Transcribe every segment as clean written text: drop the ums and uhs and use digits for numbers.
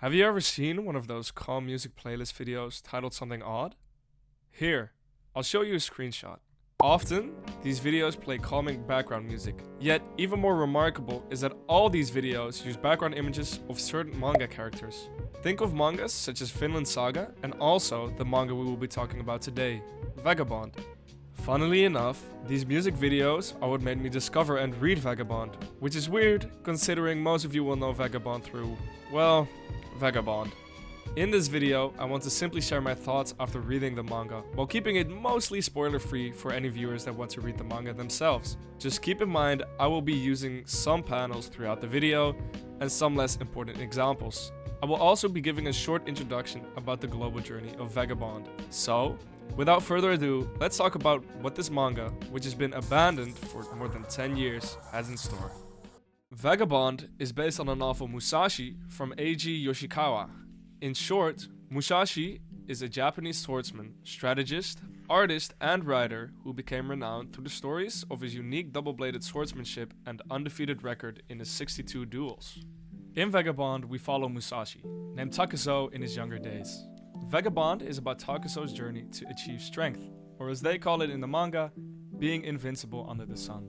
Have you ever seen one of those calm music playlist videos titled something odd? Here, I'll show you a screenshot. Often, these videos play calming background music. Yet, even more remarkable is that all these videos use background images of certain manga characters. Think of mangas such as Vinland Saga and also the manga we will be talking about today, Vagabond. Funnily enough, these music videos are what made me discover and read Vagabond, which is weird considering most of you will know Vagabond through, well, Vagabond. In this video, I want to simply share my thoughts after reading the manga, while keeping it mostly spoiler-free for any viewers that want to read the manga themselves. Just keep in mind, I will be using some panels throughout the video, and some less important examples. I will also be giving a short introduction about the global journey of Vagabond. So, without further ado, let's talk about what this manga, which has been abandoned for more than 10 years, has in store. Vagabond is based on the novel Musashi from Eiji Yoshikawa. In short, Musashi is a Japanese swordsman, strategist, artist, and writer who became renowned through the stories of his unique double-bladed swordsmanship and undefeated record in his 62 duels. In Vagabond, we follow Musashi, named Takuzo in his younger days. Vagabond is about Takuzo's journey to achieve strength, or as they call it in the manga, being invincible under the sun.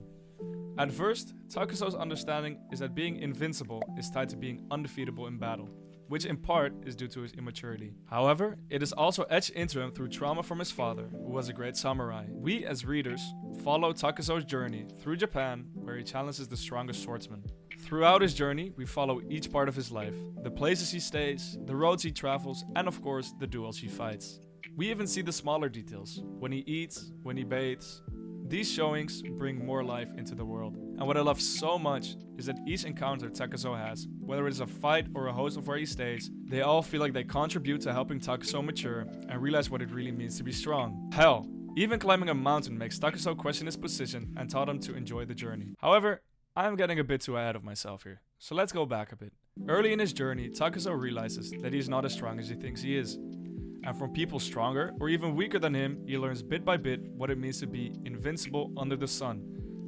At first, Takuzo's understanding is that being invincible is tied to being undefeatable in battle, which in part is due to his immaturity. However, it is also etched into him through trauma from his father, who was a great samurai. We, as readers, follow Takuzo's journey through Japan, where he challenges the strongest swordsman. Throughout his journey, we follow each part of his life, the places he stays, the roads he travels, and of course, the duels he fights. We even see the smaller details, when he eats, when he bathes. These showings bring more life into the world. And what I love so much is that each encounter Takuzo has, whether it is a fight or a host of where he stays, they all feel like they contribute to helping Takuzo mature and realize what it really means to be strong. Hell, even climbing a mountain makes Takuzo question his position and taught him to enjoy the journey. However, I'm getting a bit too ahead of myself here, so let's go back a bit. Early in his journey, Takuzo realizes that he's not as strong as he thinks he is. And from people stronger or even weaker than him, he learns bit by bit what it means to be invincible under the sun,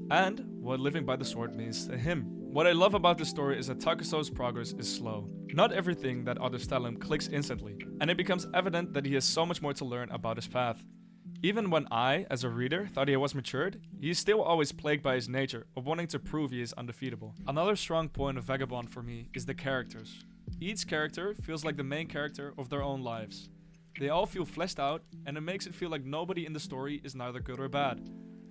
and what living by the sword means to him. What I love about this story is that Takuzo's progress is slow. Not everything that others tell him clicks instantly, and it becomes evident that he has so much more to learn about his path. Even when I, as a reader, thought he was matured, he is still always plagued by his nature of wanting to prove he is undefeatable. Another strong point of Vagabond for me is the characters. Each character feels like the main character of their own lives. They all feel fleshed out, and it makes it feel like nobody in the story is neither good or bad.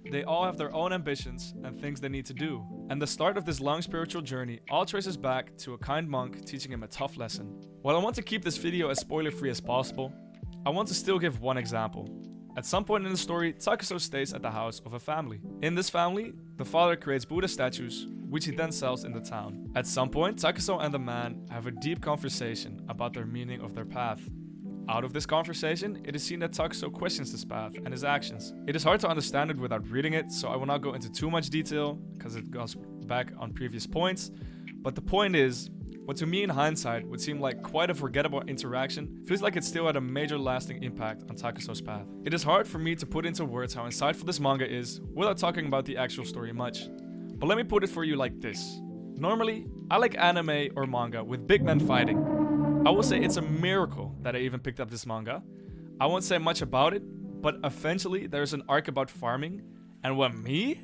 They all have their own ambitions and things they need to do. And the start of this long spiritual journey all traces back to a kind monk teaching him a tough lesson. While I want to keep this video as spoiler-free as possible, I want to still give one example. At some point in the story, Takuzo stays at the house of a family. In this family, the father creates Buddha statues, which he then sells in the town. At some point, Takuzo and the man have a deep conversation about their meaning of their path. Out of this conversation, it is seen that Takuzo questions this path and his actions. It is hard to understand it without reading it, so I will not go into too much detail, because it goes back on previous points. But the point is, what to me in hindsight would seem like quite a forgettable interaction, feels like it still had a major lasting impact on Takuzo's path. It is hard for me to put into words how insightful this manga is, without talking about the actual story much. But let me put it for you like this. Normally, I like anime or manga with big men fighting. I will say it's a miracle that I even picked up this manga. I won't say much about it, but eventually there's an arc about farming, and when me,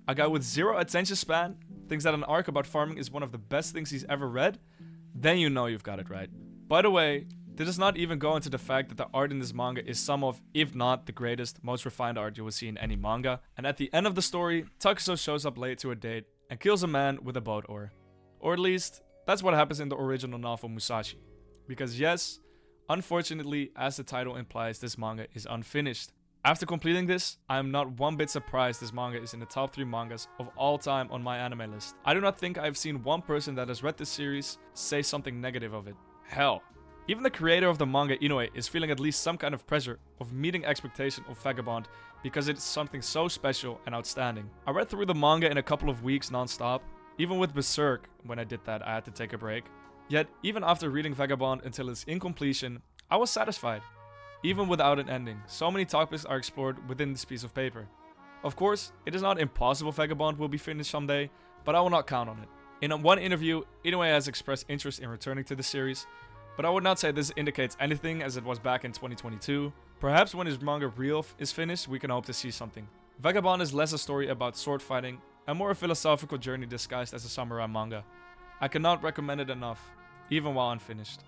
a guy with zero attention span, thinks that an arc about farming is one of the best things he's ever read, then you know you've got it right. By the way, this does not even go into the fact that the art in this manga is some of, if not the greatest, most refined art you will see in any manga, and at the end of the story, Takuzo shows up late to a date and kills a man with a boat oar. Or at least, that's what happens in the original novel Musashi. Because yes, unfortunately, as the title implies, this manga is unfinished. After completing this, I am not one bit surprised this manga is in the top 3 mangas of all time on my anime list. I do not think I've seen one person that has read this series say something negative of it. Hell, even the creator of the manga, Inoue, is feeling at least some kind of pressure of meeting expectation of Vagabond because it's something so special and outstanding. I read through the manga in a couple of weeks non-stop. Even with Berserk, when I did that, I had to take a break. Yet, even after reading Vagabond until its incompletion, I was satisfied. Even without an ending, so many topics are explored within this piece of paper. Of course, it is not impossible Vagabond will be finished someday, but I will not count on it. In one interview, Inoue has expressed interest in returning to the series, but I would not say this indicates anything as it was back in 2022. Perhaps when his manga Real is finished, we can hope to see something. Vagabond is less a story about sword fighting and more a philosophical journey disguised as a samurai manga. I cannot recommend it enough, even while unfinished.